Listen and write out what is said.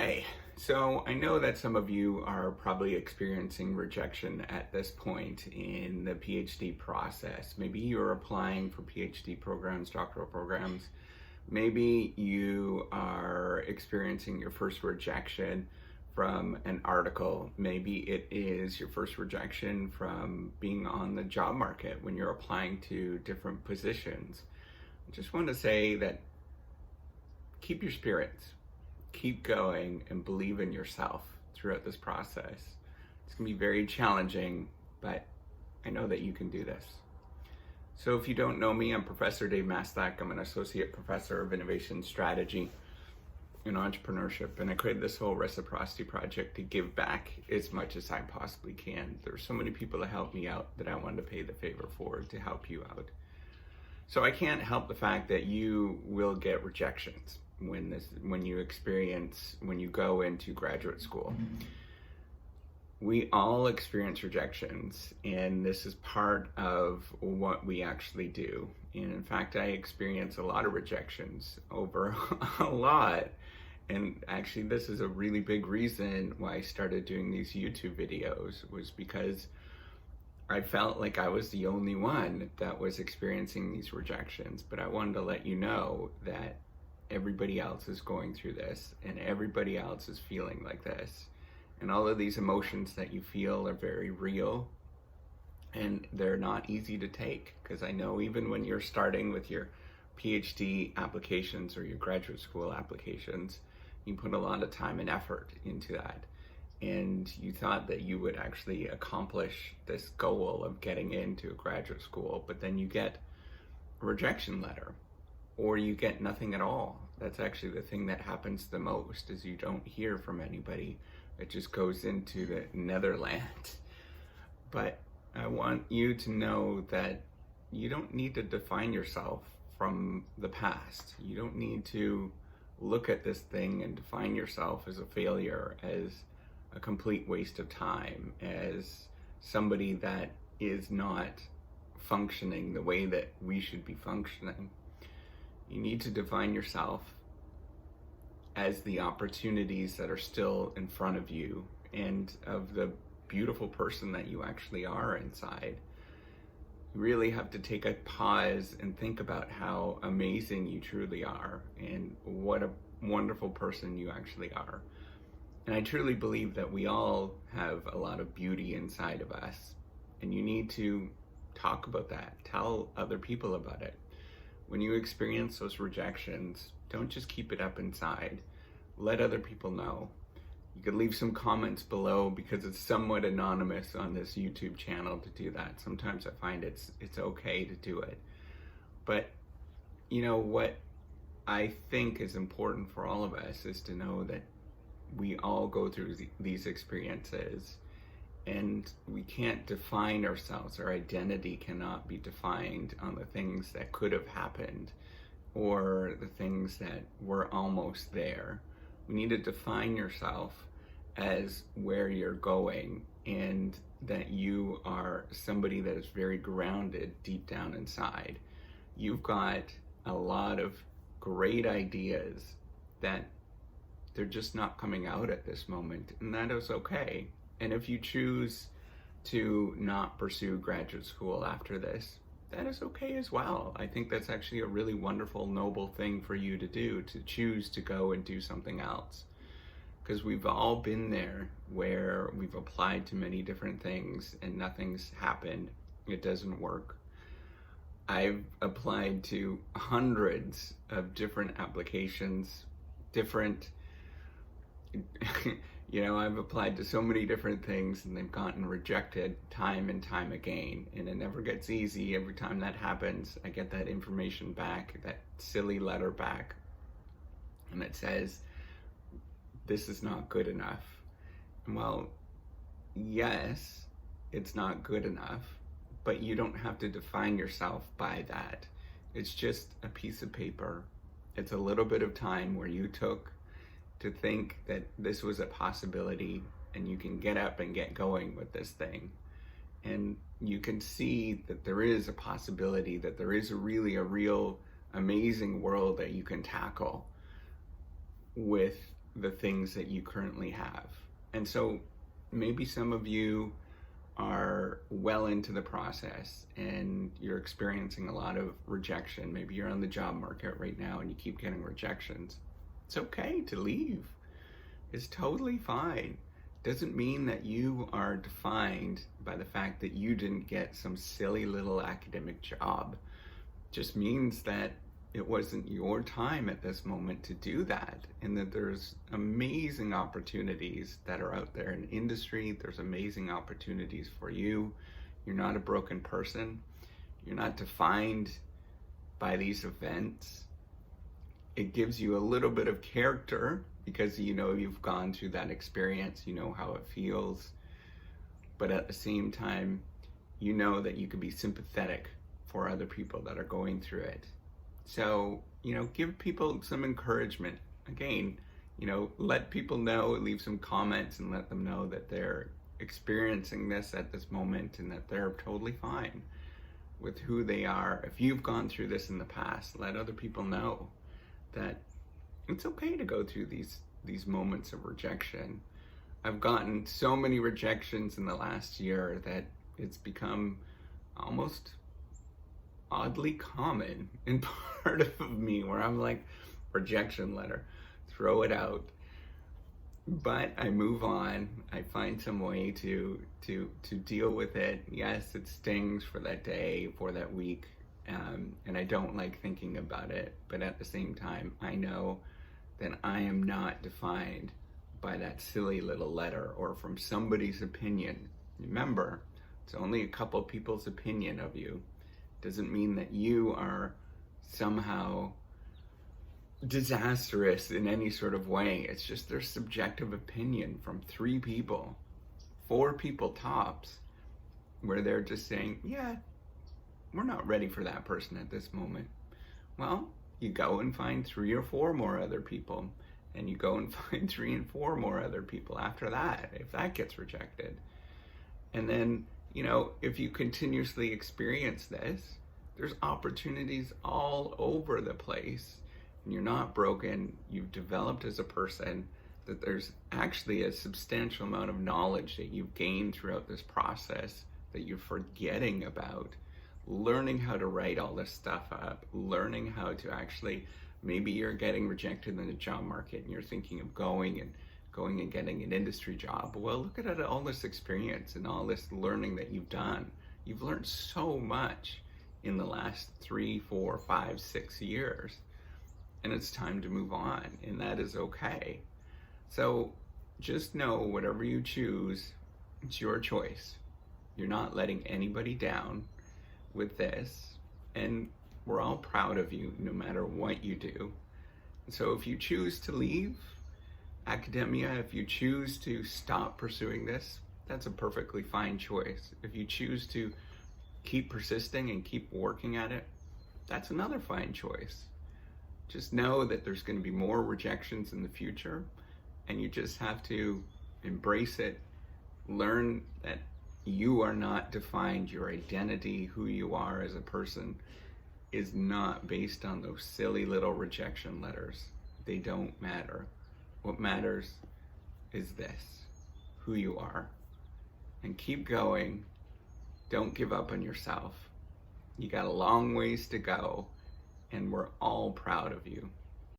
Okay, so I know that some of you are probably experiencing rejection at this point in the PhD process. Maybe you're applying for PhD programs, doctoral programs. Maybe you are experiencing your first rejection from an article. Maybe it is your first rejection from being on the job market when you're applying to different positions. I just want to say that keep your spirits. Keep going and believe in yourself throughout this process. It's going to be very challenging, but I know that you can do this. So if you don't know me, I'm Professor Dave Mastak. I'm an Associate Professor of Innovation Strategy and Entrepreneurship, and I created this whole reciprocity project to give back as much as I possibly can. There's so many people that helped me out that I wanted to pay the favor for to help you out. So I can't help the fact that you will get rejections when you go into graduate school. We all experience rejections, and this is part of what we actually do. And in fact, I experience a lot of rejections over a lot. And actually, this is a really big reason why I started doing these YouTube videos, was because I felt like I was the only one that was experiencing these rejections. But I wanted to let you know that everybody else is going through this, and everybody else is feeling like this. And all of these emotions that you feel are very real, and they're not easy to take, because I know even when you're starting with your PhD applications or your graduate school applications, you put a lot of time and effort into that. And you thought that you would actually accomplish this goal of getting into a graduate school, but then you get a rejection letter, or you get nothing at all. That's actually the thing that happens the most, is you don't hear from anybody. It just goes into the netherland. But I want you to know that you don't need to define yourself from the past. You don't need to look at this thing and define yourself as a failure, as a complete waste of time, as somebody that is not functioning the way that we should be functioning. You need to define yourself as the opportunities that are still in front of you, and of the beautiful person that you actually are inside. You really have to take a pause and think about how amazing you truly are, and what a wonderful person you actually are. And I truly believe that we all have a lot of beauty inside of us, and you need to talk about that. Tell other people about it. When you experience those rejections, don't just keep it up inside. Let other people know. You can leave some comments below, because it's somewhat anonymous on this YouTube channel to do that. Sometimes I find it's okay to do it. But you know what I think is important for all of us is to know that we all go through these experiences, and we can't define ourselves. Our identity cannot be defined on the things that could have happened, or the things that were almost there. We need to define yourself as where you're going, and that you are somebody that is very grounded deep down inside. You've got a lot of great ideas that they're just not coming out at this moment, and that is okay. And if you choose to not pursue graduate school after this, that is okay as well. I think that's actually a really wonderful, noble thing for you to do, to choose to go and do something else. Because we've all been there, where we've applied to many different things and nothing's happened. It doesn't work. I've applied to hundreds of different applications, I've applied to so many different things, and they've gotten rejected time and time again. And it never gets easy. Every time that happens, I get that information back, that silly letter back, and it says, this is not good enough. Well, yes, it's not good enough, but you don't have to define yourself by that. It's just a piece of paper. It's a little bit of time where you took to think that this was a possibility, and you can get up and get going with this thing. And you can see that there is a possibility, that there is really a real amazing world that you can tackle with the things that you currently have. And so maybe some of you are well into the process and you're experiencing a lot of rejection. Maybe you're on the job market right now and you keep getting rejections. It's okay to leave. It's totally fine. Doesn't mean that you are defined by the fact that you didn't get some silly little academic job. Just means that it wasn't your time at this moment to do that, and that there's amazing opportunities that are out there in industry. There's amazing opportunities for you. You're not a broken person. You're not defined by these events. It gives you a little bit of character because you know you've gone through that experience, you know how it feels, but at the same time, you know that you can be sympathetic for other people that are going through it. So, give people some encouragement. Again, let people know, leave some comments and let them know that they're experiencing this at this moment and that they're totally fine with who they are. If you've gone through this in the past, let other people know that it's okay to go through these moments of rejection. I've gotten so many rejections in the last year that it's become almost oddly common in part of me, where I'm like, rejection letter, throw it out. But I move on. I find some way to deal with it. Yes, it stings for that day, for that week, and I don't like thinking about it. But at the same time, I know that I am not defined by that silly little letter or from somebody's opinion. Remember, it's only a couple people's opinion of you. Doesn't mean that you are somehow disastrous in any sort of way. It's just their subjective opinion from 3 people, 4 people tops, where they're just saying, yeah, we're not ready for that person at this moment. Well, you go and find 3 or 4 more other people, and you go and find 3 and 4 more other people after that, if that gets rejected. And then, if you continuously experience this, there's opportunities all over the place. And you're not broken. You've developed as a person, that there's actually a substantial amount of knowledge that you've gained throughout this process that you're forgetting about. Learning how to write all this stuff up, learning how to actually, maybe you're getting rejected in the job market and you're thinking of going and getting an industry job. Well, look at all this experience and all this learning that you've done. You've learned so much in the last 3, 4, 5, 6 years, and it's time to move on, and that is okay. So just know, whatever you choose, it's your choice. You're not letting anybody down with this, and we're all proud of you no matter what you do. So if you choose to leave academia, if you choose to stop pursuing this, that's a perfectly fine choice. If you choose to keep persisting and keep working at it, that's another fine choice. Just know that there's going to be more rejections in the future, and you just have to embrace it. Learn that you are not defined. Your identity, who you are as a person, is not based on those silly little rejection letters. They don't matter. What matters is this, who you are. And keep going. Don't give up on yourself. You got a long ways to go, and we're all proud of you.